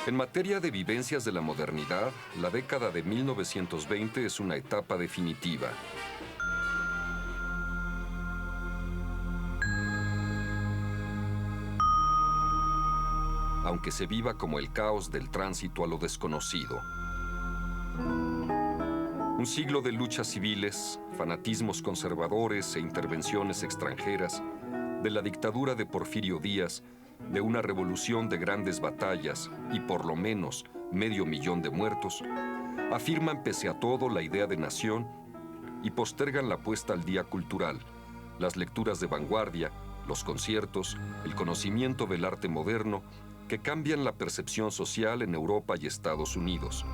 En materia de vivencias de la modernidad, la década de 1920 es una etapa definitiva. Aunque se viva como el caos del tránsito a lo desconocido. Un siglo de luchas civiles, fanatismos conservadores e intervenciones extranjeras, de la dictadura de Porfirio Díaz, de una revolución de grandes batallas y por lo menos 500.000 de muertos, afirman pese a todo la idea de nación y postergan la puesta al día cultural, las lecturas de vanguardia, los conciertos, el conocimiento del arte moderno, que cambian la percepción social en Europa y Estados Unidos.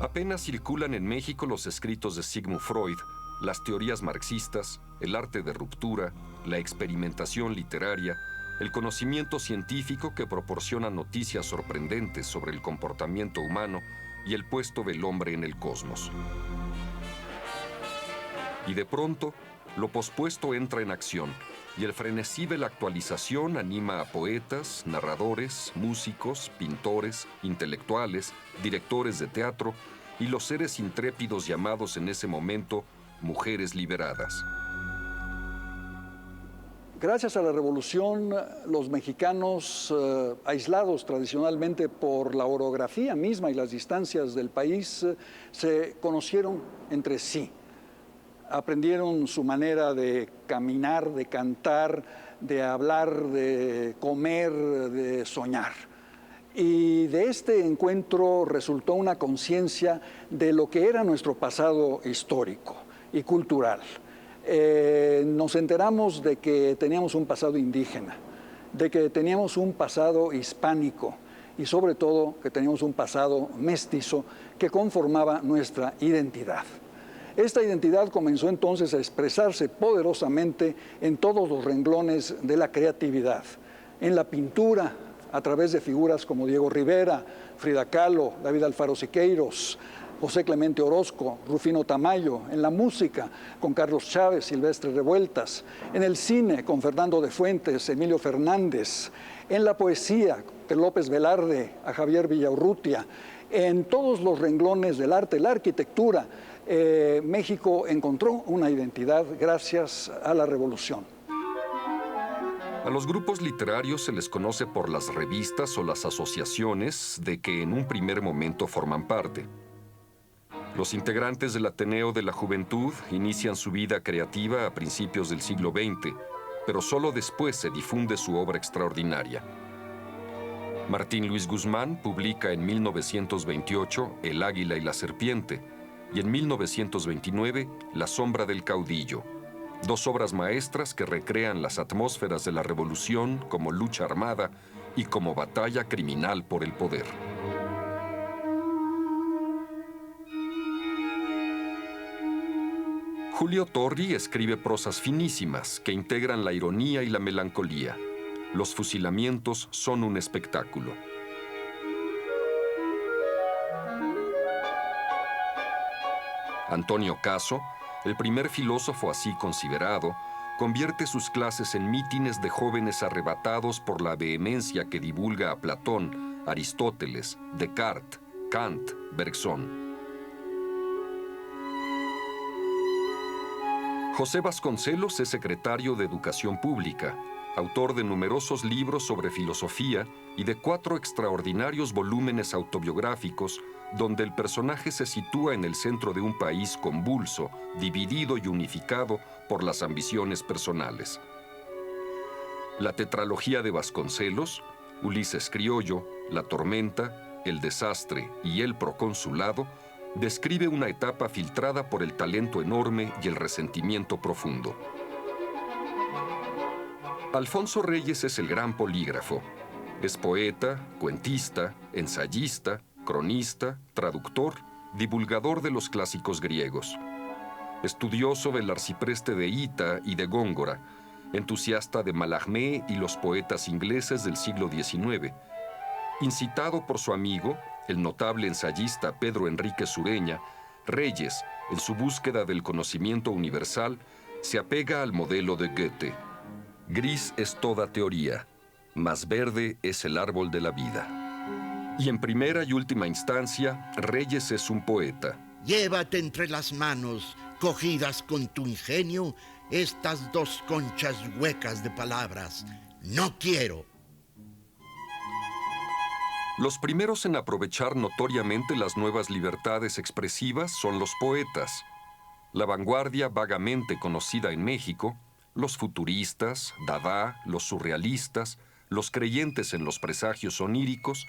Apenas circulan en México los escritos de Sigmund Freud, las teorías marxistas, el arte de ruptura, la experimentación literaria, el conocimiento científico que proporciona noticias sorprendentes sobre el comportamiento humano y el puesto del hombre en el cosmos. Y de pronto, lo pospuesto entra en acción, y el frenesí de la actualización anima a poetas, narradores, músicos, pintores, intelectuales, directores de teatro y los seres intrépidos llamados en ese momento mujeres liberadas. Gracias a la revolución, los mexicanos, aislados tradicionalmente por la orografía misma y las distancias del país, se conocieron entre sí. Aprendieron su manera de caminar, de cantar, de hablar, de comer, de soñar. Y de este encuentro resultó una conciencia de lo que era nuestro pasado histórico y cultural. Nos enteramos de que teníamos un pasado indígena, de que teníamos un pasado hispánico y sobre todo que teníamos un pasado mestizo que conformaba nuestra identidad. Esta identidad comenzó entonces a expresarse poderosamente en todos los renglones de la creatividad, en la pintura, a través de figuras como Diego Rivera, Frida Kahlo, David Alfaro Siqueiros, José Clemente Orozco, Rufino Tamayo, en la música con Carlos Chávez, Silvestre Revueltas, en el cine con Fernando de Fuentes, Emilio Fernández, en la poesía de López Velarde a Javier Villaurrutia, en todos los renglones del arte, la arquitectura. México encontró una identidad gracias a la revolución. A los grupos literarios se les conoce por las revistas o las asociaciones de que en un primer momento forman parte. Los integrantes del Ateneo de la Juventud inician su vida creativa a principios del siglo XX, pero solo después se difunde su obra extraordinaria. Martín Luis Guzmán publica en 1928 El Águila y la Serpiente y en 1929 La Sombra del Caudillo, dos obras maestras que recrean las atmósferas de la revolución como lucha armada y como batalla criminal por el poder. Julio Torri escribe prosas finísimas que integran la ironía y la melancolía. Los fusilamientos son un espectáculo. Antonio Caso, el primer filósofo así considerado, convierte sus clases en mítines de jóvenes arrebatados por la vehemencia que divulga a Platón, Aristóteles, Descartes, Kant, Bergson. José Vasconcelos es secretario de Educación Pública, autor de numerosos libros sobre filosofía y de 4 extraordinarios volúmenes autobiográficos donde el personaje se sitúa en el centro de un país convulso, dividido y unificado por las ambiciones personales. La tetralogía de Vasconcelos, Ulises Criollo, La Tormenta, El Desastre y El Proconsulado, describe una etapa filtrada por el talento enorme y el resentimiento profundo. Alfonso Reyes es el gran polígrafo. Es poeta, cuentista, ensayista, cronista, traductor, divulgador de los clásicos griegos. Estudioso del arcipreste de Hita y de Góngora, entusiasta de Mallarmé y los poetas ingleses del siglo XIX. Incitado por su amigo, el notable ensayista Pedro Enrique Sureña, Reyes, en su búsqueda del conocimiento universal, se apega al modelo de Goethe. Gris es toda teoría, mas verde es el árbol de la vida. Y en primera y última instancia, Reyes es un poeta. Llévate entre las manos, cogidas con tu ingenio, estas dos conchas huecas de palabras. No quiero. Los primeros en aprovechar notoriamente las nuevas libertades expresivas son los poetas. La vanguardia vagamente conocida en México, los futuristas, Dada, los surrealistas, los creyentes en los presagios oníricos,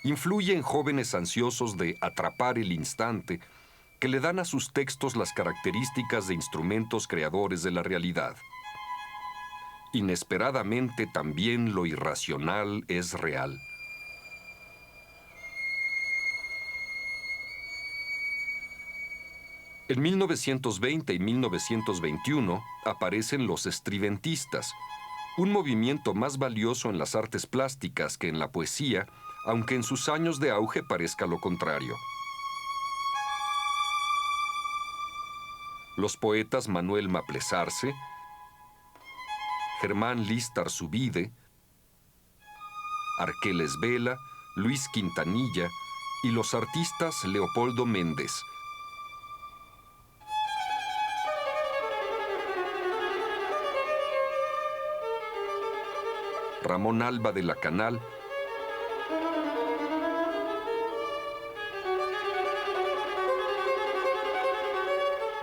influye en jóvenes ansiosos de atrapar el instante, que le dan a sus textos las características de instrumentos creadores de la realidad. Inesperadamente también lo irracional es real. En 1920 y 1921 aparecen los estridentistas, un movimiento más valioso en las artes plásticas que en la poesía, aunque en sus años de auge parezca lo contrario. Los poetas Manuel Maplesarce, Germán Listarzubide, Arqueles Vela, Luis Quintanilla y los artistas Leopoldo Méndez. Ramón Alba de la Canal,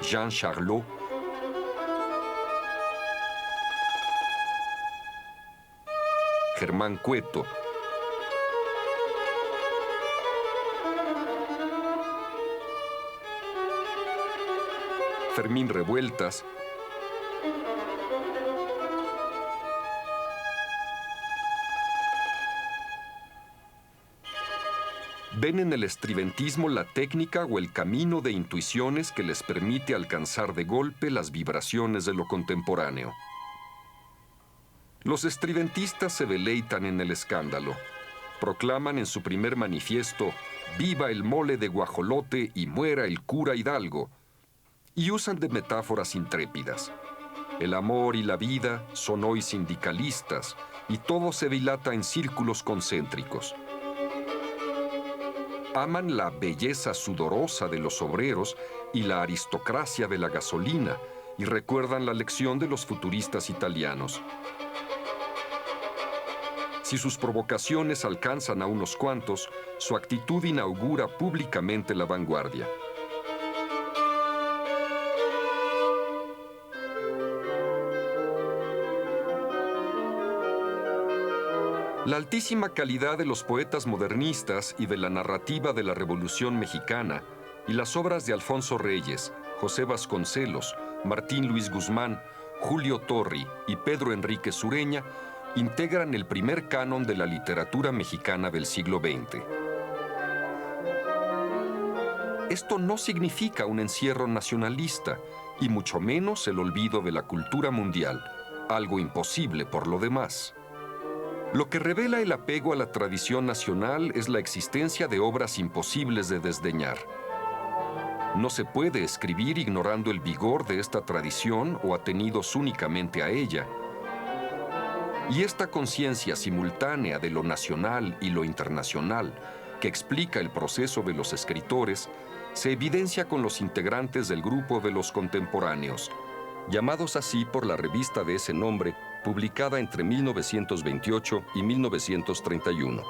Jean Charlot, Germán Cueto, Fermín Revueltas, ven en el estridentismo la técnica o el camino de intuiciones que les permite alcanzar de golpe las vibraciones de lo contemporáneo. Los estridentistas se deleitan en el escándalo. Proclaman en su primer manifiesto «Viva el mole de guajolote y muera el cura Hidalgo», y usan de metáforas intrépidas. El amor y la vida son hoy sindicalistas y todo se dilata en círculos concéntricos. Aman la belleza sudorosa de los obreros y la aristocracia de la gasolina y recuerdan la lección de los futuristas italianos. Si sus provocaciones alcanzan a unos cuantos, su actitud inaugura públicamente la vanguardia. La altísima calidad de los poetas modernistas y de la narrativa de la Revolución Mexicana y las obras de Alfonso Reyes, José Vasconcelos, Martín Luis Guzmán, Julio Torri y Pedro Enríquez Sureña integran el primer canon de la literatura mexicana del siglo XX. Esto no significa un encierro nacionalista y mucho menos el olvido de la cultura mundial, algo imposible por lo demás. Lo que revela el apego a la tradición nacional es la existencia de obras imposibles de desdeñar. No se puede escribir ignorando el vigor de esta tradición o atenidos únicamente a ella. Y esta conciencia simultánea de lo nacional y lo internacional, que explica el proceso de los escritores, se evidencia con los integrantes del grupo de los contemporáneos, llamados así por la revista de ese nombre, publicada entre 1928 y 1931.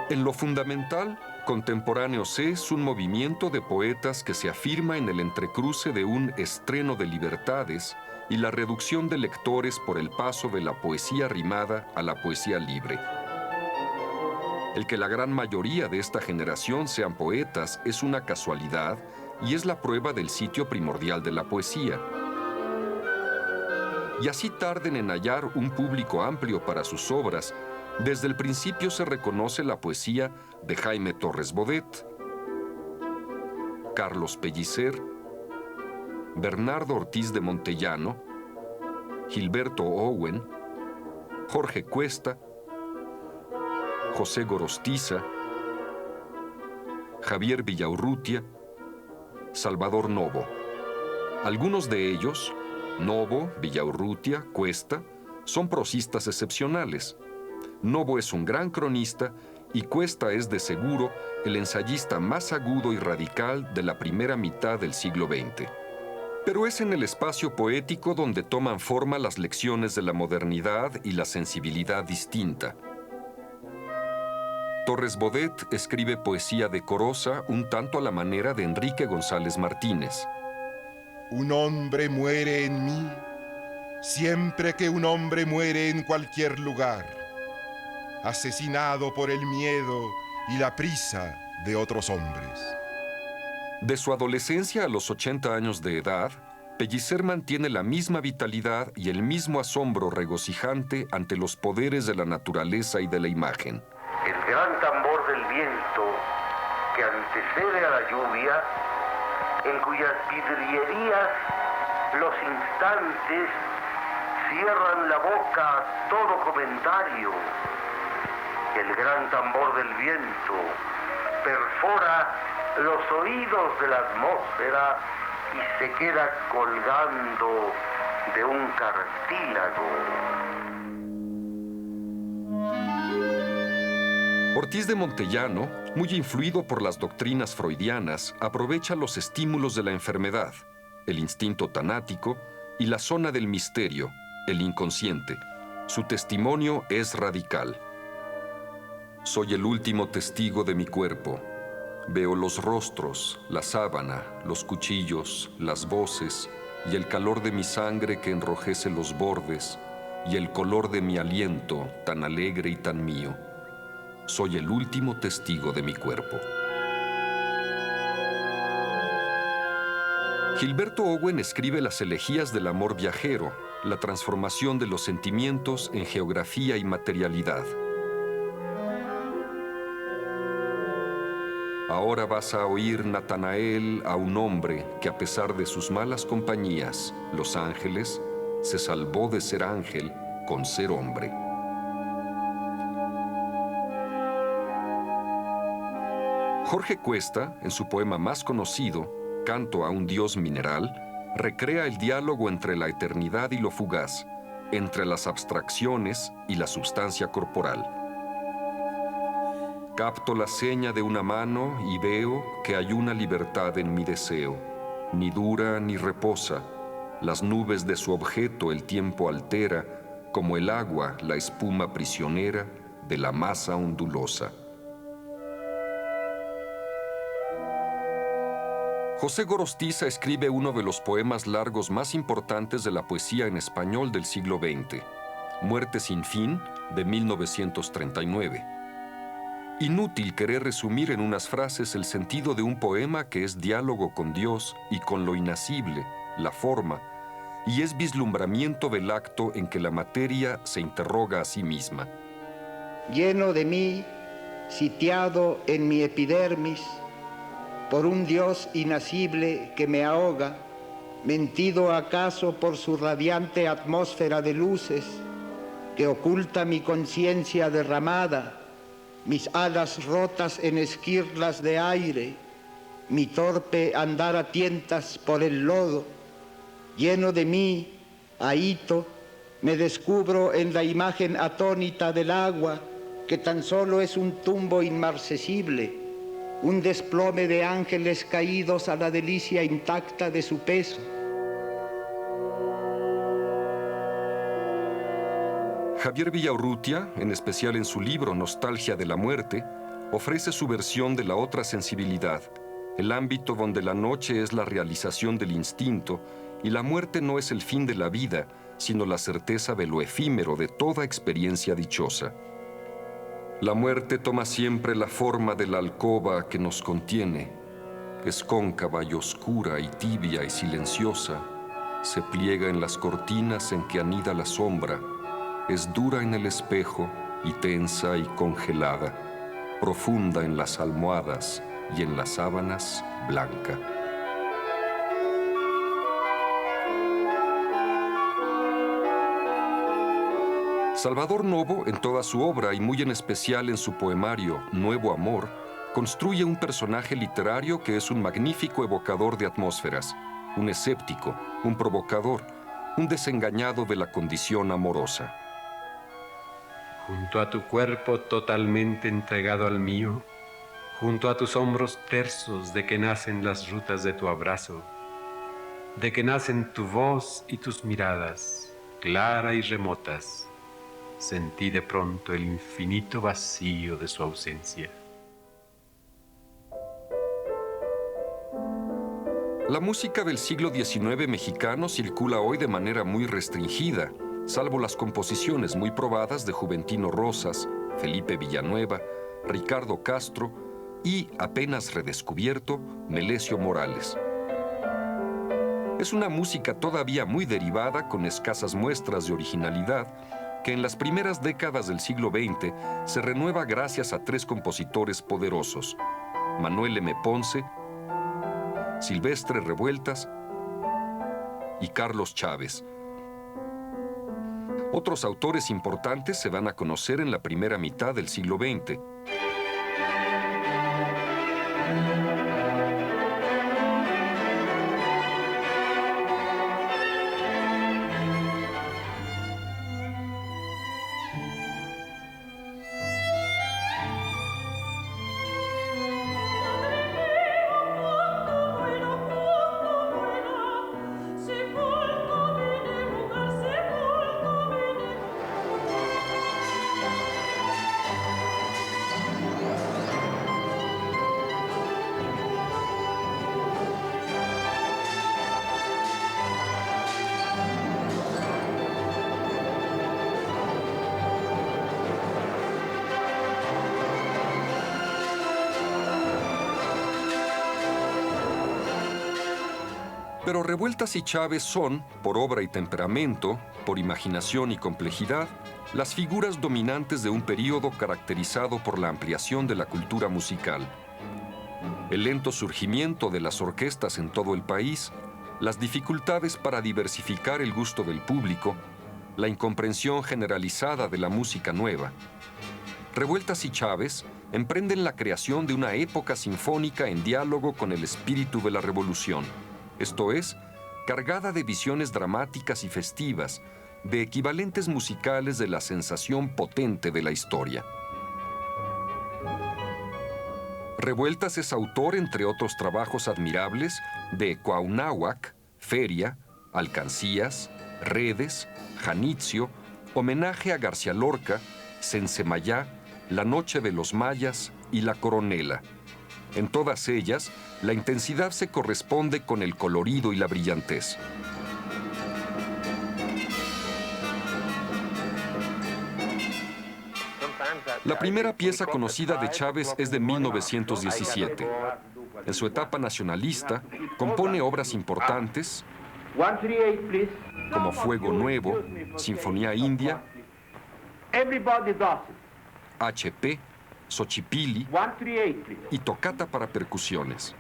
En lo fundamental, Contemporáneos es un movimiento de poetas que se afirma en el entrecruce de un estreno de libertades y la reducción de lectores por el paso de la poesía rimada a la poesía libre. El que la gran mayoría de esta generación sean poetas es una casualidad y es la prueba del sitio primordial de la poesía. Y así tarden en hallar un público amplio para sus obras, desde el principio se reconoce la poesía de Jaime Torres Bodet, Carlos Pellicer, Bernardo Ortiz de Montellano, Gilberto Owen, Jorge Cuesta, José Gorostiza, Javier Villaurrutia, Salvador Novo. Algunos de ellos, Novo, Villaurrutia, Cuesta, son prosistas excepcionales. Novo es un gran cronista y Cuesta es de seguro el ensayista más agudo y radical de la primera mitad del siglo XX. Pero es en el espacio poético donde toman forma las lecciones de la modernidad y la sensibilidad distinta. Torres Bodet escribe poesía decorosa un tanto a la manera de Enrique González Martínez. Un hombre muere en mí siempre que un hombre muere en cualquier lugar, asesinado por el miedo y la prisa de otros hombres. De su adolescencia a los 80 años de edad, Pellicer mantiene la misma vitalidad y el mismo asombro regocijante ante los poderes de la naturaleza y de la imagen. El gran tambor del viento que antecede a la lluvia, en cuyas vidrierías los instantes cierran la boca a todo comentario. El gran tambor del viento perfora los oídos de la atmósfera y se queda colgando de un cartílago. Ortiz de Montellano, muy influido por las doctrinas freudianas, aprovecha los estímulos de la enfermedad, el instinto tanático y la zona del misterio, el inconsciente. Su testimonio es radical. Soy el último testigo de mi cuerpo. Veo los rostros, la sábana, los cuchillos, las voces y el calor de mi sangre que enrojece los bordes y el color de mi aliento tan alegre y tan mío. Soy el último testigo de mi cuerpo. Gilberto Owen escribe las elegías del amor viajero, la transformación de los sentimientos en geografía y materialidad. Ahora vas a oír, Natanael, a un hombre que a pesar de sus malas compañías, los ángeles, se salvó de ser ángel con ser hombre. Jorge Cuesta, en su poema más conocido, Canto a un dios mineral, recrea el diálogo entre la eternidad y lo fugaz, entre las abstracciones y la substancia corporal. Capto la seña de una mano y veo que hay una libertad en mi deseo, ni dura ni reposa. Las nubes de su objeto el tiempo altera, como el agua la espuma prisionera de la masa ondulosa. José Gorostiza escribe uno de los poemas largos más importantes de la poesía en español del siglo XX, Muerte sin fin, de 1939. Inútil querer resumir en unas frases el sentido de un poema que es diálogo con Dios y con lo inacible, la forma, y es vislumbramiento del acto en que la materia se interroga a sí misma. Lleno de mí, sitiado en mi epidermis, por un Dios inacible que me ahoga, mentido acaso por su radiante atmósfera de luces, que oculta mi conciencia derramada, mis alas rotas en esquirlas de aire, mi torpe andar a tientas por el lodo. Lleno de mí, ahito, me descubro en la imagen atónita del agua, que tan solo es un tumbo inmarcesible, un desplome de ángeles caídos a la delicia intacta de su peso. Javier Villaurrutia, en especial en su libro Nostalgia de la muerte, ofrece su versión de la otra sensibilidad, el ámbito donde la noche es la realización del instinto y la muerte no es el fin de la vida, sino la certeza de lo efímero de toda experiencia dichosa. La muerte toma siempre la forma de la alcoba que nos contiene. Es cóncava y oscura y tibia y silenciosa. Se pliega en las cortinas en que anida la sombra. Es dura en el espejo y tensa y congelada. Profunda en las almohadas y en las sábanas, blanca. Salvador Novo, en toda su obra y muy en especial en su poemario Nuevo Amor, construye un personaje literario que es un magnífico evocador de atmósferas, un escéptico, un provocador, un desengañado de la condición amorosa. junto a tu cuerpo totalmente entregado al mío, junto a tus hombros tersos de que nacen las rutas de tu abrazo, de que nacen tu voz y tus miradas, claras y remotas, sentí de pronto el infinito vacío de su ausencia. La música del siglo XIX mexicano circula hoy de manera muy restringida, salvo las composiciones muy probadas de Juventino Rosas, Felipe Villanueva, Ricardo Castro y, apenas redescubierto, Melesio Morales. Es una música todavía muy derivada, con escasas muestras de originalidad, que en las primeras décadas del siglo XX se renueva gracias a tres compositores poderosos: Manuel M. Ponce, Silvestre Revueltas y Carlos Chávez. Otros autores importantes se van a conocer en la primera mitad del siglo XX. Pero Revueltas y Chávez son, por obra y temperamento, por imaginación y complejidad, las figuras dominantes de un período caracterizado por la ampliación de la cultura musical. El lento surgimiento de las orquestas en todo el país, las dificultades para diversificar el gusto del público, la incomprensión generalizada de la música nueva. Revueltas y Chávez emprenden la creación de una época sinfónica en diálogo con el espíritu de la revolución. Esto es, cargada de visiones dramáticas y festivas, de equivalentes musicales de la sensación potente de la historia. Revueltas es autor, entre otros trabajos admirables, de Cuauhnáhuac, Feria, Alcancías, Redes, Janitzio, Homenaje a García Lorca, Sensemayá, La Noche de los Mayas y La Coronela. En todas ellas, la intensidad se corresponde con el colorido y la brillantez. La primera pieza conocida de Chávez es de 1917. En su etapa nacionalista, compone obras importantes como Fuego Nuevo, Sinfonía India, HP, Xochipilli y Tocata para percusiones.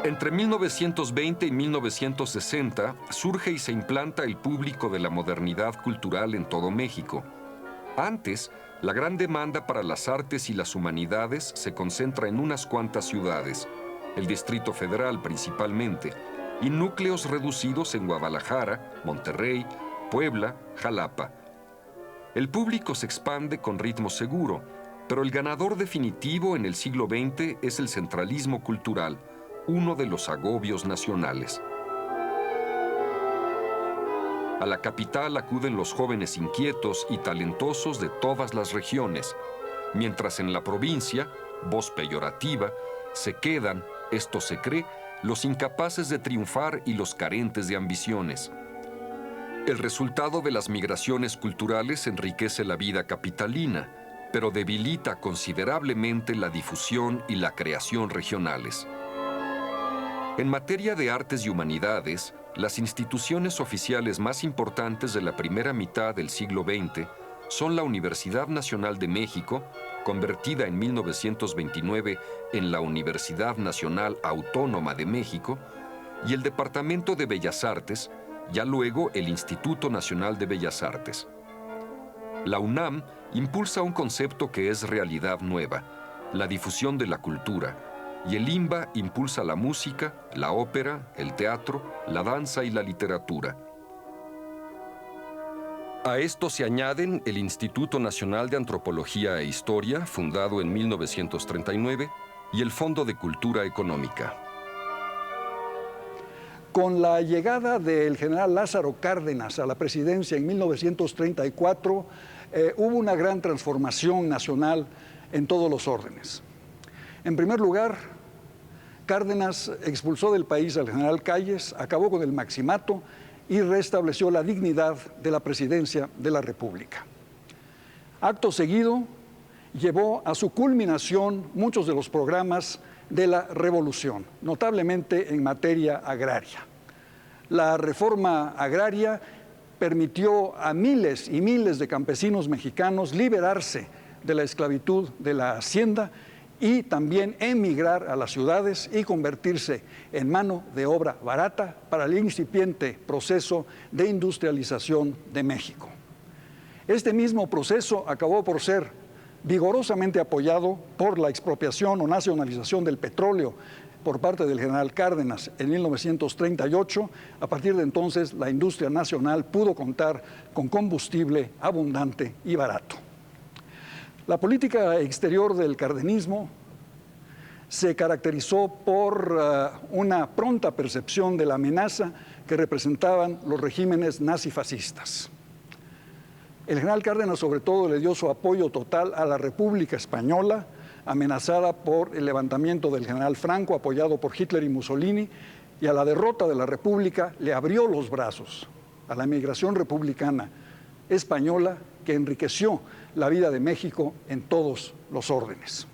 Entre 1920 y 1960 surge y se implanta el público de la modernidad cultural en todo México. Antes, la gran demanda para las artes y las humanidades se concentra en unas cuantas ciudades, el Distrito Federal principalmente, y núcleos reducidos en Guadalajara, Monterrey, Puebla, Jalapa. El público se expande con ritmo seguro, pero el ganador definitivo en el siglo XX es el centralismo cultural, uno de los agobios nacionales. A la capital acuden los jóvenes inquietos y talentosos de todas las regiones, mientras en la provincia, voz peyorativa, se quedan, esto se cree, los incapaces de triunfar y los carentes de ambiciones. El resultado de las migraciones culturales enriquece la vida capitalina, pero debilita considerablemente la difusión y la creación regionales. En materia de artes y humanidades, las instituciones oficiales más importantes de la primera mitad del siglo XX son la Universidad Nacional de México, convertida en 1929 en la Universidad Nacional Autónoma de México, y el Departamento de Bellas Artes, ya luego el Instituto Nacional de Bellas Artes. La UNAM impulsa un concepto que es realidad nueva, la difusión de la cultura, y el INBA impulsa la música, la ópera, el teatro, la danza y la literatura. A esto se añaden el Instituto Nacional de Antropología e Historia, fundado en 1939, y el Fondo de Cultura Económica. Con la llegada del general Lázaro Cárdenas a la presidencia en 1934, hubo una gran transformación nacional en todos los órdenes. En primer lugar, Cárdenas expulsó del país al general Calles, acabó con el maximato y restableció la dignidad de la presidencia de la República. Acto seguido, llevó a su culminación muchos de los programas de la revolución, notablemente en materia agraria. La reforma agraria permitió a miles y miles de campesinos mexicanos liberarse de la esclavitud de la hacienda y también emigrar a las ciudades y convertirse en mano de obra barata para el incipiente proceso de industrialización de México. Este mismo proceso acabó por ser vigorosamente apoyado por la expropiación o nacionalización del petróleo por parte del general Cárdenas en 1938. A partir de entonces, la industria nacional pudo contar con combustible abundante y barato. La política exterior del cardenismo se caracterizó por una pronta percepción de la amenaza que representaban los regímenes nazifascistas. El general Cárdenas, sobre todo, le dio su apoyo total a la República Española, amenazada por el levantamiento del general Franco, apoyado por Hitler y Mussolini, y a la derrota de la República le abrió los brazos a la emigración republicana española, que enriqueció la vida de México en todos los órdenes.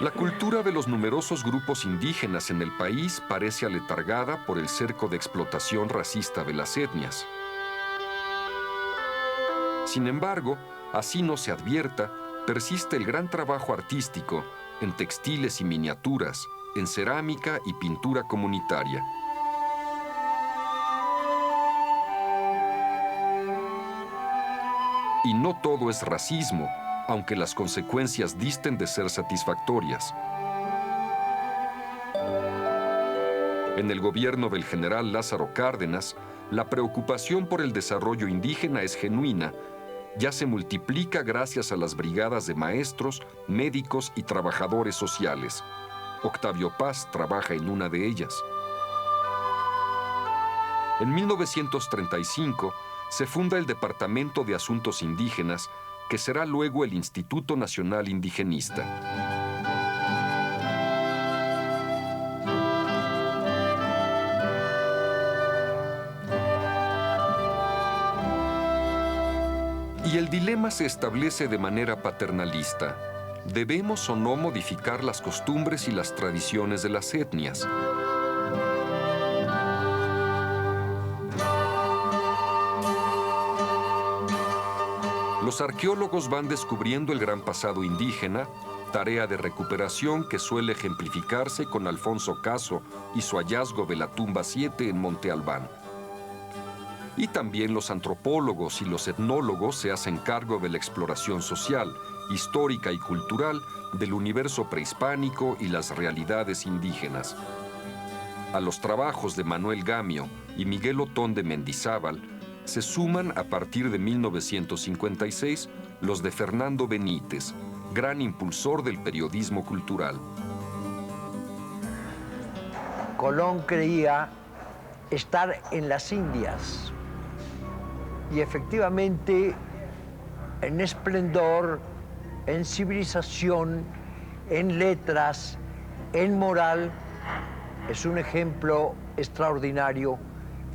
La cultura de los numerosos grupos indígenas en el país parece aletargada por el cerco de explotación racista de las etnias. Sin embargo, así no se advierta, persiste el gran trabajo artístico en textiles y miniaturas, en cerámica y pintura comunitaria. Y no todo es racismo, aunque las consecuencias disten de ser satisfactorias. En el gobierno del general Lázaro Cárdenas, la preocupación por el desarrollo indígena es genuina. Ya se multiplica gracias a las brigadas de maestros, médicos y trabajadores sociales. Octavio Paz trabaja en una de ellas. En 1935 se funda el Departamento de Asuntos Indígenas, que será luego el Instituto Nacional Indigenista. Y el dilema se establece de manera paternalista. ¿Debemos o no modificar las costumbres y las tradiciones de las etnias? Los arqueólogos van descubriendo el gran pasado indígena, tarea de recuperación que suele ejemplificarse con Alfonso Caso y su hallazgo de la tumba 7 en Monte Albán. Y también los antropólogos y los etnólogos se hacen cargo de la exploración social, histórica y cultural del universo prehispánico y las realidades indígenas. A los trabajos de Manuel Gamio y Miguel Otón de Mendizábal se suman a partir de 1956 los de Fernando Benítez, gran impulsor del periodismo cultural. Colón creía estar en las Indias Y efectivamente, en esplendor, en civilización, en letras, en moral, es un ejemplo extraordinario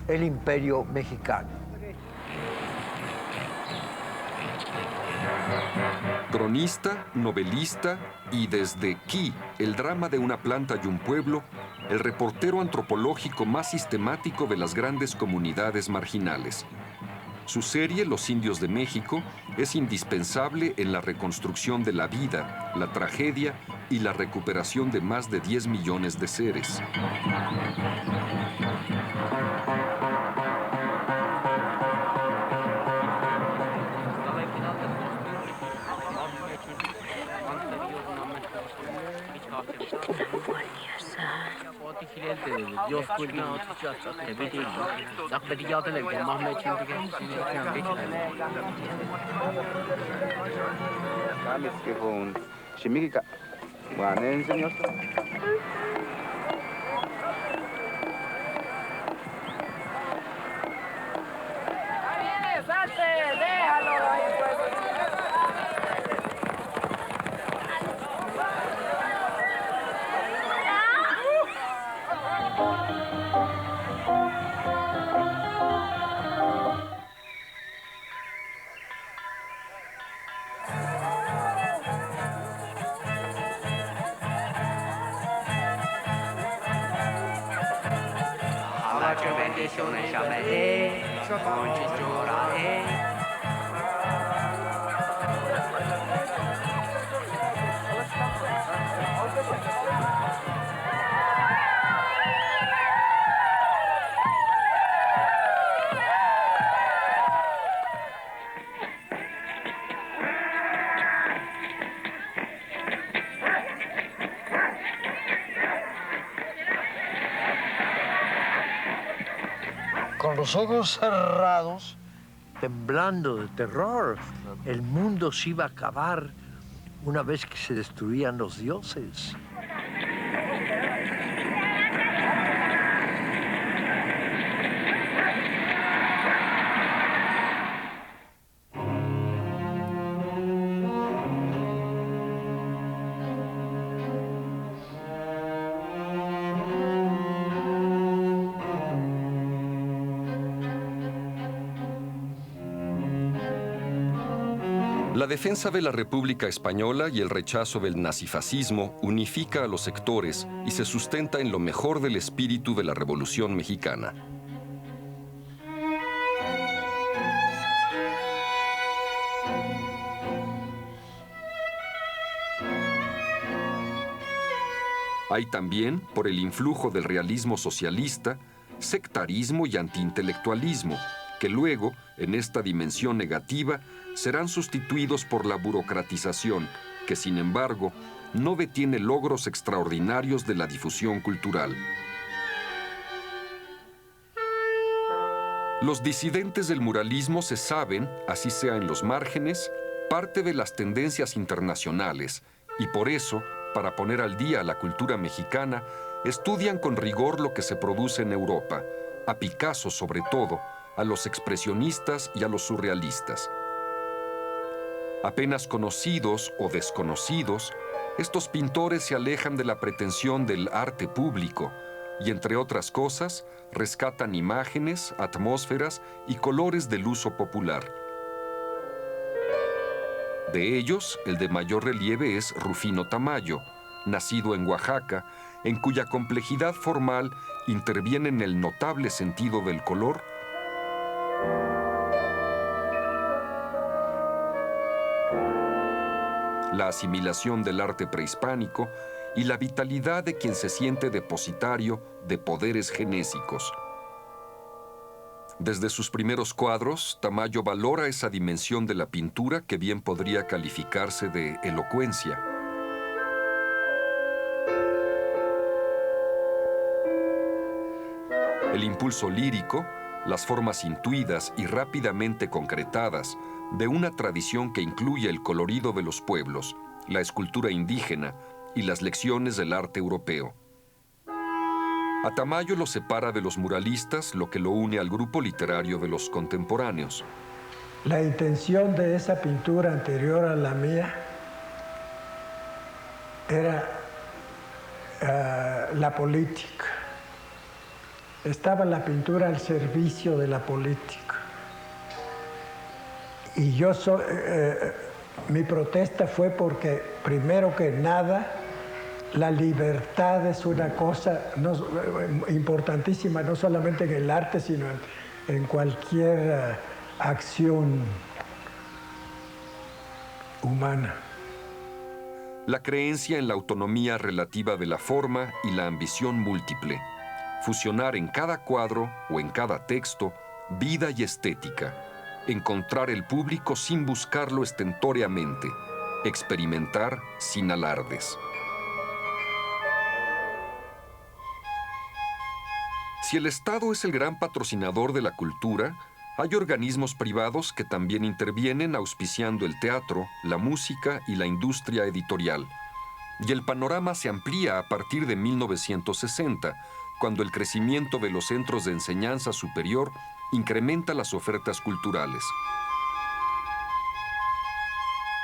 el Imperio mexicano. Cronista, novelista y desde Qui, el drama de una planta y un pueblo, el reportero antropológico más sistemático de las grandes comunidades marginales. Su serie, Los Indios de México, es indispensable en la reconstrucción de la vida, la tragedia y la recuperación de más de 10 millones de seres. Con los ojos cerrados, temblando de terror, el mundo se iba a acabar una vez que se destruían los dioses. La defensa de la República Española y el rechazo del nazifascismo unifica a los sectores y se sustenta en lo mejor del espíritu de la Revolución Mexicana. Hay también, por el influjo del realismo socialista, sectarismo y antiintelectualismo, que luego, en esta dimensión negativa, serán sustituidos por la burocratización, que sin embargo no detiene logros extraordinarios de la difusión cultural. Los disidentes del muralismo se saben, así sea en los márgenes, parte de las tendencias internacionales, y por eso, para poner al día a la cultura mexicana, estudian con rigor lo que se produce en Europa, a Picasso sobre todo, a los expresionistas y a los surrealistas. Apenas conocidos o desconocidos, estos pintores se alejan de la pretensión del arte público y, entre otras cosas, rescatan imágenes, atmósferas y colores del uso popular. De ellos, el de mayor relieve es Rufino Tamayo, nacido en Oaxaca, en cuya complejidad formal interviene en el notable sentido del color, la asimilación del arte prehispánico y la vitalidad de quien se siente depositario de poderes genésicos. Desde sus primeros cuadros, Tamayo valora esa dimensión de la pintura que bien podría calificarse de elocuencia. El impulso lírico, las formas intuidas y rápidamente concretadas de una tradición que incluye el colorido de los pueblos, la escultura indígena y las lecciones del arte europeo. A Tamayo lo separa de los muralistas, lo que lo une al grupo literario de los contemporáneos. La intención de esa pintura anterior a la mía era la política. Estaba la pintura al servicio de la política. Y mi protesta fue porque, primero que nada, la libertad es una cosa importantísima, no solamente en el arte, sino en cualquier acción humana. La creencia en la autonomía relativa de la forma y la ambición múltiple. Fusionar en cada cuadro o en cada texto vida y estética. Encontrar el público sin buscarlo estentóreamente. Experimentar sin alardes. Si el Estado es el gran patrocinador de la cultura, hay organismos privados que también intervienen auspiciando el teatro, la música y la industria editorial. Y el panorama se amplía a partir de 1960, cuando el crecimiento de los centros de enseñanza superior incrementa las ofertas culturales.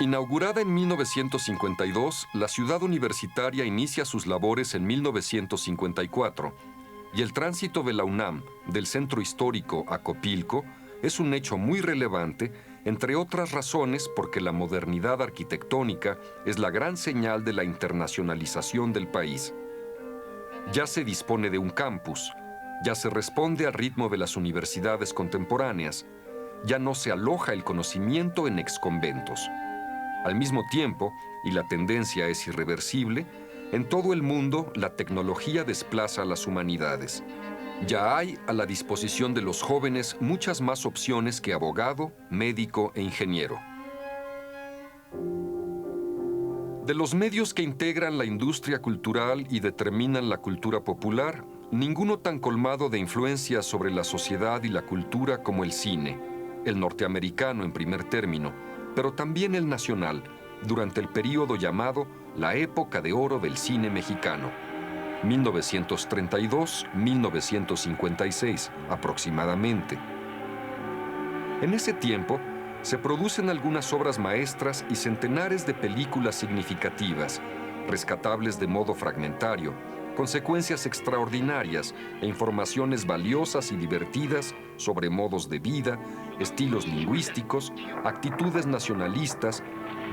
Inaugurada en 1952, la ciudad universitaria inicia sus labores en 1954, y el tránsito de la UNAM del centro histórico a Copilco es un hecho muy relevante, entre otras razones porque la modernidad arquitectónica es la gran señal de la internacionalización del país. Ya se dispone de un campus, ya se responde al ritmo de las universidades contemporáneas, ya no se aloja el conocimiento en exconventos. Al mismo tiempo, y la tendencia es irreversible, en todo el mundo la tecnología desplaza a las humanidades. Ya hay a la disposición de los jóvenes muchas más opciones que abogado, médico e ingeniero. De los medios que integran la industria cultural y determinan la cultura popular, ninguno tan colmado de influencias sobre la sociedad y la cultura como el cine, el norteamericano en primer término, pero también el nacional, durante el período llamado la época de oro del cine mexicano, 1932-1956 aproximadamente. En ese tiempo, se producen algunas obras maestras y centenares de películas significativas, rescatables de modo fragmentario, con secuencias extraordinarias e informaciones valiosas y divertidas sobre modos de vida, estilos lingüísticos, actitudes nacionalistas,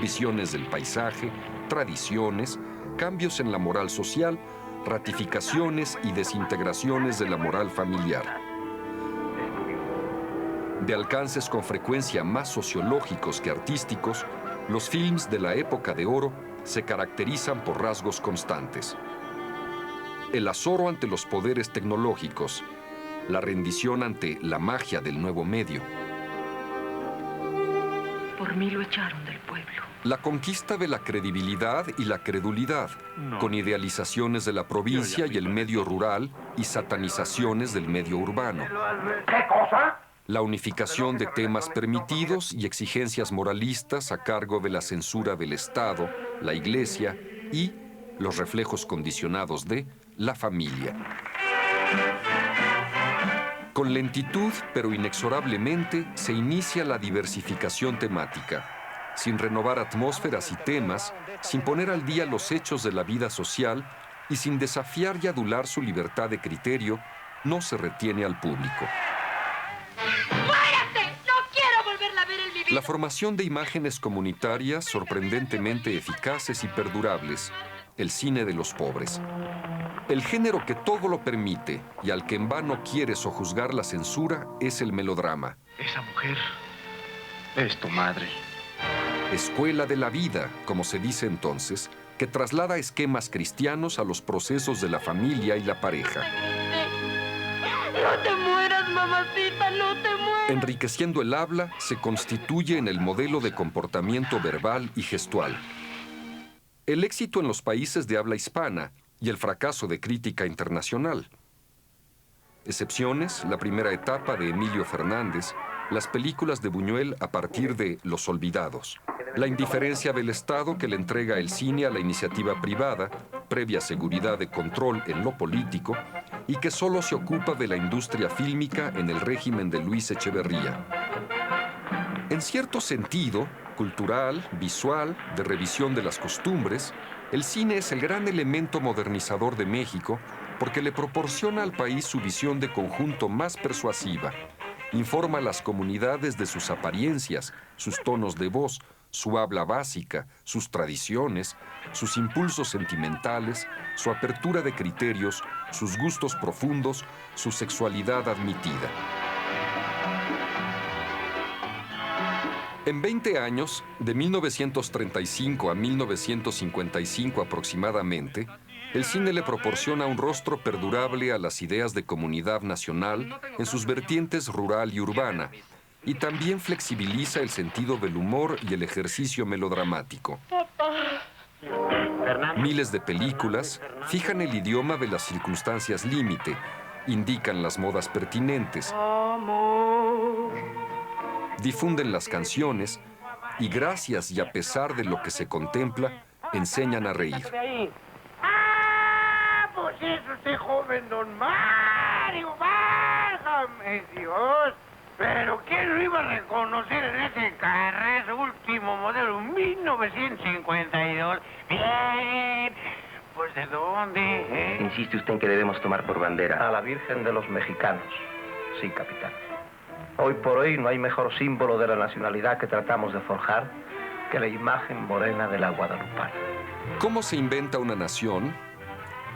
visiones del paisaje, tradiciones, cambios en la moral social, ratificaciones y desintegraciones de la moral familiar. De alcances con frecuencia más sociológicos que artísticos, los films de la época de oro se caracterizan por rasgos constantes. El azoro ante los poderes tecnológicos, la rendición ante la magia del nuevo medio. Por mí lo echaron del pueblo. La conquista de la credibilidad y la credulidad, con idealizaciones de la provincia y el medio rural y satanizaciones del medio urbano. ¿Qué cosa? La unificación de temas permitidos y exigencias moralistas a cargo de la censura del Estado, la Iglesia y los reflejos condicionados de la familia. Con lentitud, pero inexorablemente, se inicia la diversificación temática, sin renovar atmósferas y temas, sin poner al día los hechos de la vida social y sin desafiar y adular su libertad de criterio, no se retiene al público. ¡Muérate! ¡No quiero volverla a ver en mi vida! La formación de imágenes comunitarias sorprendentemente eficaces y perdurables, el cine de los pobres. El género que todo lo permite y al que en vano quiere sojuzgar la censura es el melodrama. Esa mujer es tu madre. Escuela de la vida, como se dice entonces, que traslada esquemas cristianos a los procesos de la familia y la pareja. ¡No te mueras, mamacita! ¡No te mueras! Enriqueciendo el habla, se constituye en el modelo de comportamiento verbal y gestual. El éxito en los países de habla hispana y el fracaso de crítica internacional. Excepciones, la primera etapa de Emilio Fernández, las películas de Buñuel a partir de Los Olvidados. La indiferencia del Estado que le entrega el cine a la iniciativa privada, previa seguridad de control en lo político, y que solo se ocupa de la industria fílmica en el régimen de Luis Echeverría. En cierto sentido, cultural, visual, de revisión de las costumbres, el cine es el gran elemento modernizador de México porque le proporciona al país su visión de conjunto más persuasiva. Informa a las comunidades de sus apariencias, sus tonos de voz, su habla básica, sus tradiciones, sus impulsos sentimentales, su apertura de criterios, sus gustos profundos, su sexualidad admitida. En 20 años, de 1935 a 1955 aproximadamente, el cine le proporciona un rostro perdurable a las ideas de comunidad nacional en sus vertientes rural y urbana, y también flexibiliza el sentido del humor y el ejercicio melodramático. Miles de películas fijan el idioma de las circunstancias límite, indican las modas pertinentes, difunden las canciones y gracias y a pesar de lo que se contempla, enseñan a reír. ¡Ah! Pues es usted joven, don Mario, válgame Dios. Pero ¿quién lo iba a reconocer en ese carrera último modelo 1952? Bien, pues ¿de dónde? ¿Insiste usted en que debemos tomar por bandera? A la Virgen de los Mexicanos. Sí, capitán. Hoy por hoy no hay mejor símbolo de la nacionalidad que tratamos de forjar que la imagen morena de la guadalupana. ¿Cómo se inventa una nación?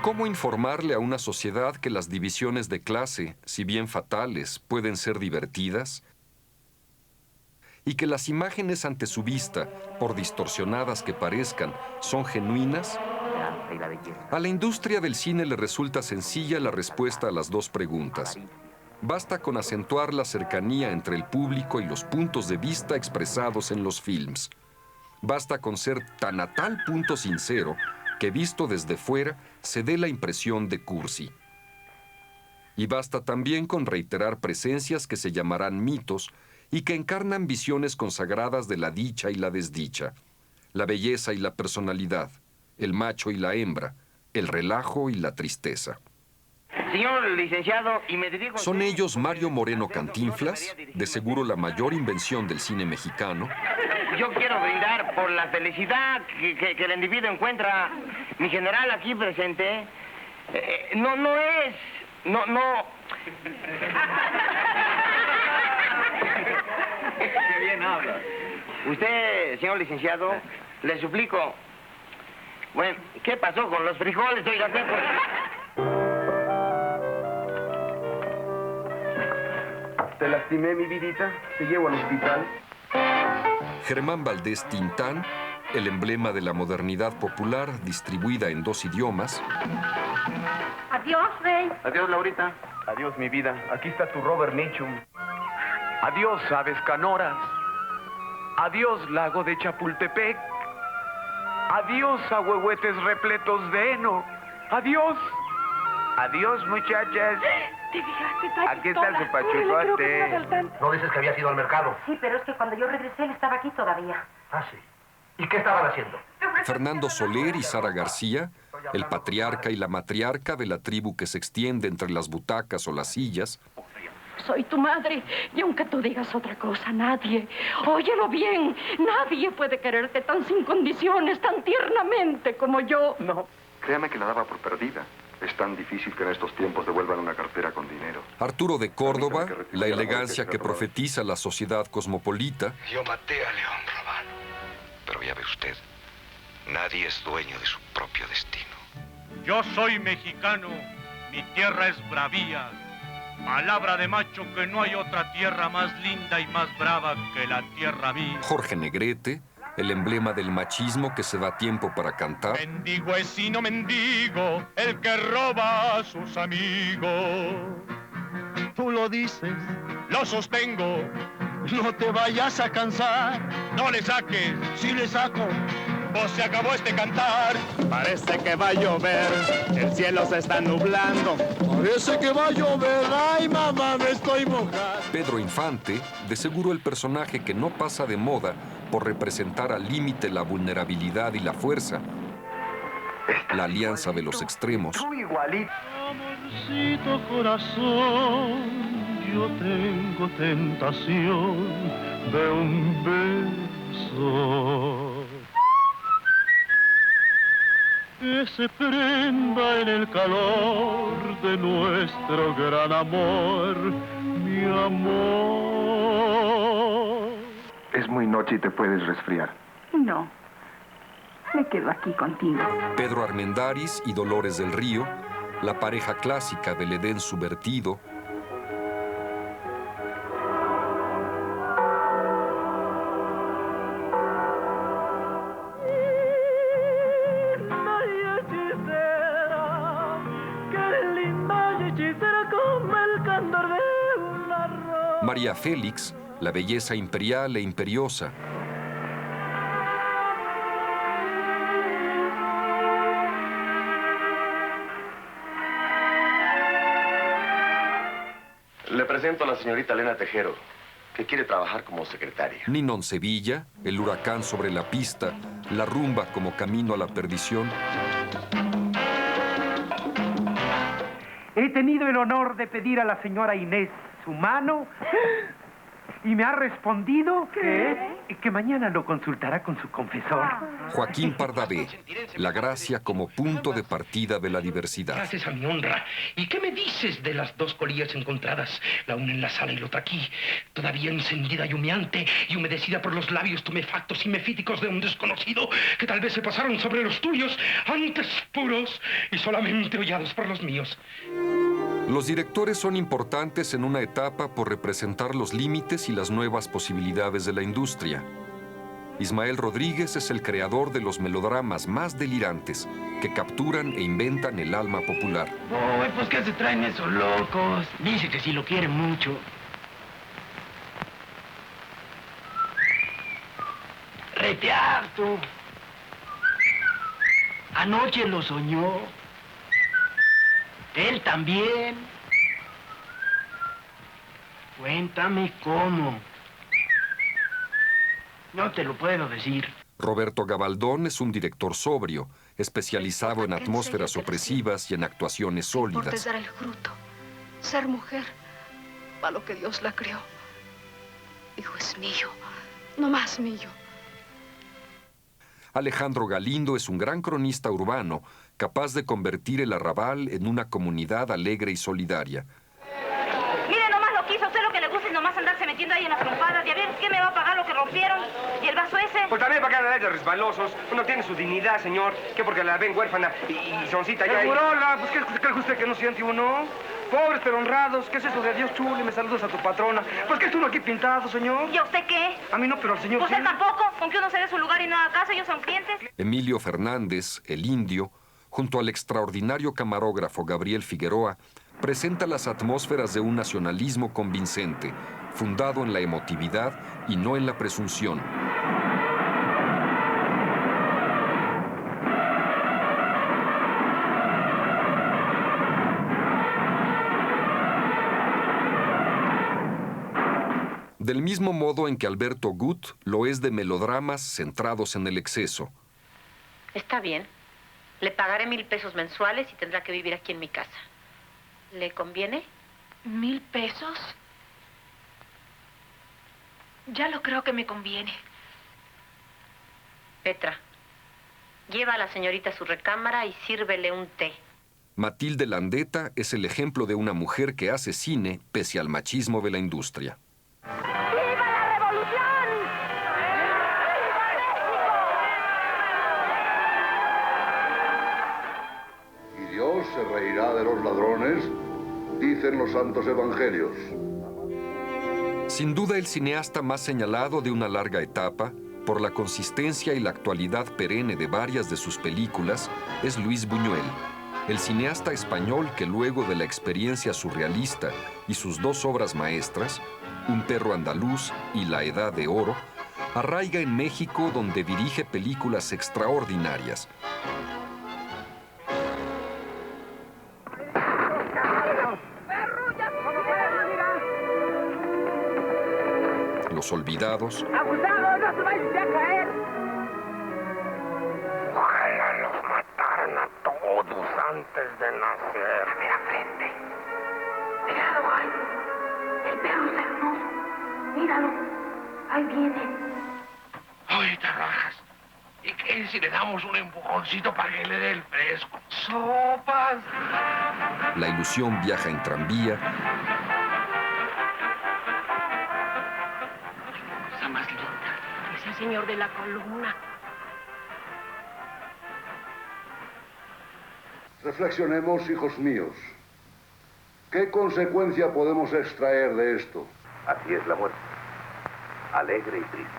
¿Cómo informarle a una sociedad que las divisiones de clase, si bien fatales, pueden ser divertidas? ¿Y que las imágenes ante su vista, por distorsionadas que parezcan, son genuinas? A la industria del cine le resulta sencilla la respuesta a las dos preguntas. Basta con acentuar la cercanía entre el público y los puntos de vista expresados en los films. Basta con ser tan a tal punto sincero que visto desde fuera se dé la impresión de cursi. Y basta también con reiterar presencias que se llamarán mitos y que encarnan visiones consagradas de la dicha y la desdicha, la belleza y la personalidad, el macho y la hembra, el relajo y la tristeza. Señor licenciado, y me dedico... Son ellos Mario Moreno Cantinflas, de seguro la mayor invención del cine mexicano. Yo quiero brindar por la felicidad que el individuo encuentra. Mi general aquí presente, no es... No... Qué bien habla. Usted, señor licenciado, le suplico... Bueno, ¿qué pasó con los frijoles? Oiga, ¿qué? ¿Te lastimé, mi vidita? ¿Te llevo al hospital? Germán Valdés Tintán, el emblema de la modernidad popular, distribuida en 2 idiomas. Adiós, Rey. Adiós, Laurita. Adiós, mi vida. Aquí está tu Robert Mitchum. Adiós, aves canoras. Adiós, lago de Chapultepec. Adiós, ahuehuetes repletos de heno. Adiós. Adiós, muchachas. ¿Te fijaste, Pachi? Aquí está su pachucote. ¿No dices que había ido al mercado? Sí, pero es que cuando yo regresé él estaba aquí todavía. Ah, sí. ¿Y qué estaban haciendo? Fernando Soler y Sara García, el patriarca y la matriarca de la tribu que se extiende entre las butacas o las sillas. Soy tu madre, y aunque tú digas otra cosa, nadie, óyelo bien, nadie puede quererte tan sin condiciones, tan tiernamente como yo. No. Créame que la daba por perdida. Es tan difícil que en estos tiempos devuelvan una cartera con dinero. Arturo de Córdoba, la elegancia que profetiza la sociedad cosmopolita. Yo maté a León Raval. Pero ya ve usted, nadie es dueño de su propio destino. Yo soy mexicano, mi tierra es bravía. Palabra de macho que no hay otra tierra más linda y más brava que la tierra mía. Jorge Negrete, el emblema del machismo que se da tiempo para cantar. Mendigo es sino mendigo, el que roba a sus amigos. Tú lo dices, lo sostengo, no te vayas a cansar. No le saques, si le saco, pues se acabó este cantar. Parece que va a llover, el cielo se está nublando. Parece que va a llover, ay mamá, me estoy mojando. Pedro Infante, de seguro el personaje que no pasa de moda por representar al límite la vulnerabilidad y la fuerza, la alianza de los extremos. Tú igualito. amorcito corazón, yo tengo tentación de un beso que se prenda en el calor de nuestro gran amor, mi amor. Es muy noche y te puedes resfriar. No, me quedo aquí contigo. Pedro Armendáriz y Dolores del Río, la pareja clásica del Edén subvertido. María Félix, la belleza imperial e imperiosa. Le presento a la señorita Elena Tejero, que quiere trabajar como secretaria. Ninón Sevilla, el huracán sobre la pista, la rumba como camino a la perdición. He tenido el honor de pedir a la señora Inés su mano y me ha respondido que mañana lo consultará con su confesor. Joaquín Pardavé, la gracia como punto de partida de la diversidad. Gracias a mi honra. ¿Y qué me dices de las dos colillas encontradas? La una en la sala y la otra aquí, todavía encendida y humeante y humedecida por los labios tumefactos y mefíticos de un desconocido que tal vez se pasaron sobre los tuyos, antes puros y solamente hollados por los míos. Los directores son importantes en una etapa por representar los límites y las nuevas posibilidades de la industria. Ismael Rodríguez es el creador de los melodramas más delirantes que capturan e inventan el alma popular. Oh, pues ¿qué se traen esos locos? Dice que sí lo quieren mucho. Retear, tú. Anoche lo soñó. Él también. Cuéntame cómo. No te lo puedo decir. Roberto Gabaldón es un director sobrio, especializado en atmósferas opresivas y en actuaciones sólidas. Es dar el fruto, ser mujer, para lo que Dios la creó. Hijo es mío, no más mío. Alejandro Galindo es un gran cronista urbano, capaz de convertir el arrabal en una comunidad alegre y solidaria. Mire, nomás lo quiso hacer lo que le gusta y nomás andarse metiendo ahí en las trompadas. Y a ver, ¿qué me va a pagar lo que rompieron? ¿Y el vaso ese? Pues también para que andan de resbalosos. Uno tiene su dignidad, señor. Que porque la ven huérfana y soncita ya. Segurola, pues ¿qué cree usted que no siente uno? Pobres pero honrados. ¿Qué es eso de adiós, chule? Me saludas a tu patrona. Pues que es uno aquí pintado, señor. ¿Y a usted qué? A mí no, pero al señor ¿Usted sí. tampoco? ¿Con que uno se dé su lugar y no haga caso? ¿Ellos son clientes? Emilio Fernández, el Indio, junto al extraordinario camarógrafo Gabriel Figueroa, presenta las atmósferas de un nacionalismo convincente, fundado en la emotividad y no en la presunción. Del mismo modo en que Alberto Gut lo es de melodramas centrados en el exceso. Está bien. Le pagaré 1,000 pesos mensuales y tendrá que vivir aquí en mi casa. ¿Le conviene? ¿1,000 pesos? Ya lo creo que me conviene. Petra, lleva a la señorita a su recámara y sírvele un té. Matilde Landeta es el ejemplo de una mujer que hace cine pese al machismo de la industria. ¡Viva la revolución! Y Dios se reirá de los ladrones, dicen los santos evangelios. Sin duda el cineasta más señalado de una larga etapa, por la consistencia y la actualidad perenne de varias de sus películas, es Luis Buñuel, el cineasta español que luego de la experiencia surrealista y sus dos obras maestras, Un perro andaluz y La Edad de Oro, arraiga en México donde dirige películas extraordinarias. Los Olvidados. ¡Abusado, no se vaya a caer! Ojalá los mataran a todos antes de nacer. A ver, frente. míralo. Ahí viene. Oye, te rajas. ¿Y qué si le damos un empujoncito para que le dé el fresco? ¡Sopas! La ilusión viaja en tranvía. Cosa más linda. Ese señor de la columna. Reflexionemos, hijos míos. ¿Qué consecuencia podemos extraer de esto? Así es la muerte. Alegre y triste.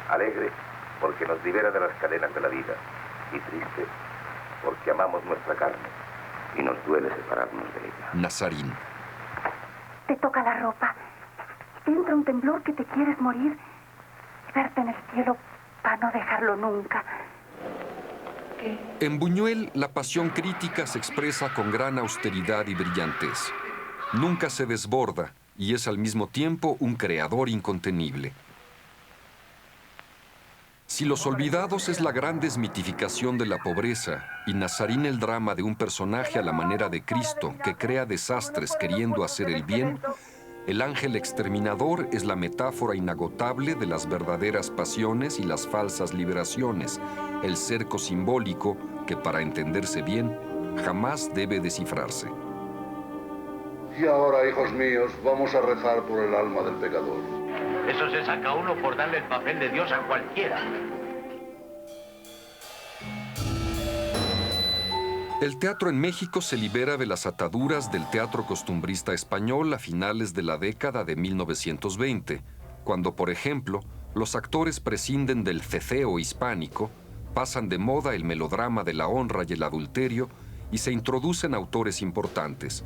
Alegre porque nos libera de las cadenas de la vida. Y triste porque amamos nuestra carne y nos duele separarnos de ella. Nazarín. Te toca la ropa. Te entra un temblor que te quieres morir. Y verte en el cielo para no dejarlo nunca. En Buñuel, la pasión crítica se expresa con gran austeridad y brillantez. Nunca se desborda y es al mismo tiempo un creador incontenible. Si Los Olvidados es la gran desmitificación de la pobreza y Nazarín el drama de un personaje a la manera de Cristo que crea desastres queriendo hacer el bien, El ángel exterminador es la metáfora inagotable de las verdaderas pasiones y las falsas liberaciones, el cerco simbólico que, para entenderse bien, jamás debe descifrarse. Y ahora, hijos míos, vamos a rezar por el alma del pecador. Eso se saca uno por darle el papel de Dios a cualquiera. El teatro en México se libera de las ataduras del teatro costumbrista español a finales de la década de 1920, cuando, por ejemplo, los actores prescinden del ceceo hispánico, pasan de moda el melodrama de la honra y el adulterio y se introducen autores importantes.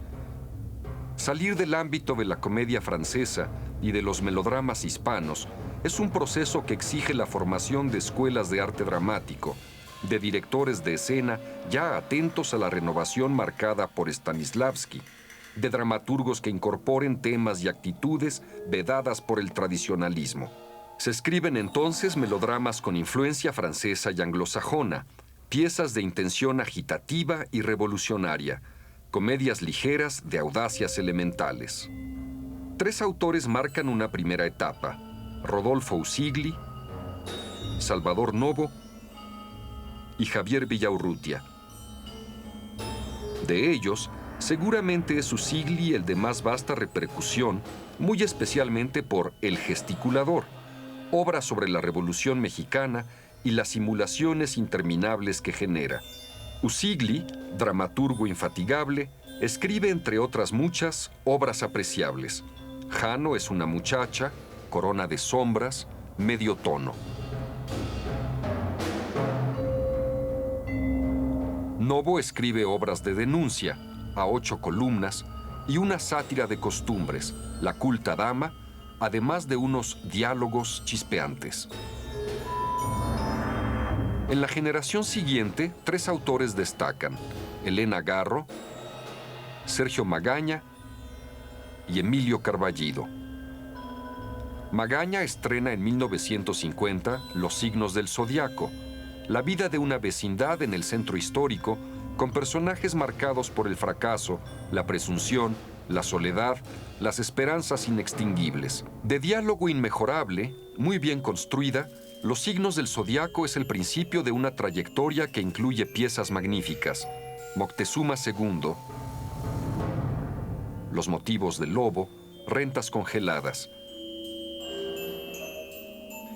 Salir del ámbito de la comedia francesa y de los melodramas hispanos es un proceso que exige la formación de escuelas de arte dramático, de directores de escena ya atentos a la renovación marcada por Stanislavski, de dramaturgos que incorporen temas y actitudes vedadas por el tradicionalismo. Se escriben entonces melodramas con influencia francesa y anglosajona, piezas de intención agitativa y revolucionaria, comedias ligeras de audacias elementales. Tres autores marcan una primera etapa: Rodolfo Usigli, Salvador Novo y Javier Villaurrutia. De ellos, seguramente es Usigli el de más vasta repercusión, muy especialmente por El gesticulador, obra sobre la Revolución Mexicana y las simulaciones interminables que genera. Usigli, dramaturgo infatigable, escribe, entre otras muchas, obras apreciables. Jano es una muchacha, Corona de sombras, Medio tono. Novo escribe obras de denuncia, a 8 columnas, y una sátira de costumbres, La culta dama, además de unos diálogos chispeantes. En la generación siguiente, 3 autores destacan: Elena Garro, Sergio Magaña y Emilio Carballido. Magaña estrena en 1950 Los signos del zodiaco, la vida de una vecindad en el centro histórico, con personajes marcados por el fracaso, la presunción, la soledad, las esperanzas inextinguibles. De diálogo inmejorable, muy bien construida, Los signos del zodiaco es el principio de una trayectoria que incluye piezas magníficas: Moctezuma II, Los motivos del lobo, Rentas congeladas.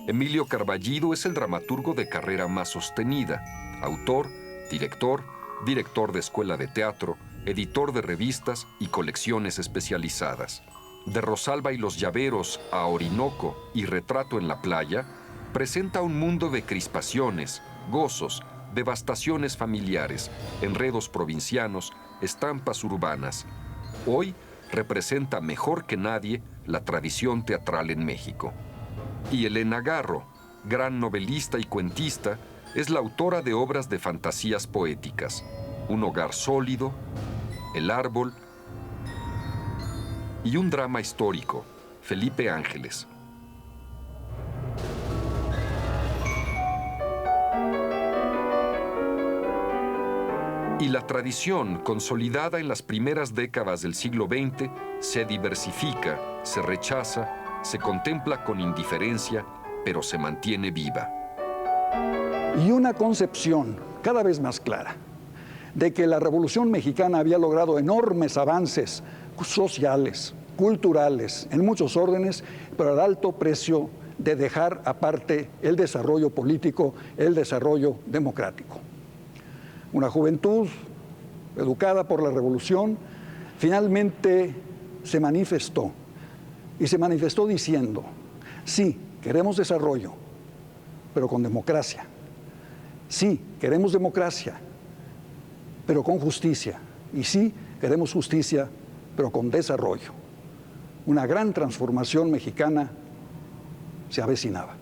Emilio Carballido es el dramaturgo de carrera más sostenida, autor, director, director de escuela de teatro, editor de revistas y colecciones especializadas. De Rosalba y los llaveros a Orinoco y Retrato en la playa, presenta un mundo de crispaciones, gozos, devastaciones familiares, enredos provincianos, estampas urbanas. Hoy representa mejor que nadie la tradición teatral en México. Y Elena Garro, gran novelista y cuentista, es la autora de obras de fantasías poéticas: Un hogar sólido, El árbol y un drama histórico, Felipe Ángeles. Y la tradición, consolidada en las primeras décadas del siglo XX, se diversifica, se rechaza, se contempla con indiferencia, pero se mantiene viva. Y una concepción cada vez más clara de que la Revolución Mexicana había logrado enormes avances sociales, culturales, en muchos órdenes, pero al alto precio de dejar aparte el desarrollo político, el desarrollo democrático. Una juventud educada por la Revolución finalmente se manifestó, y se manifestó diciendo: sí, queremos desarrollo, pero con democracia. Sí, queremos democracia, pero con justicia. Y sí, queremos justicia, pero con desarrollo. Una gran transformación mexicana se avecinaba.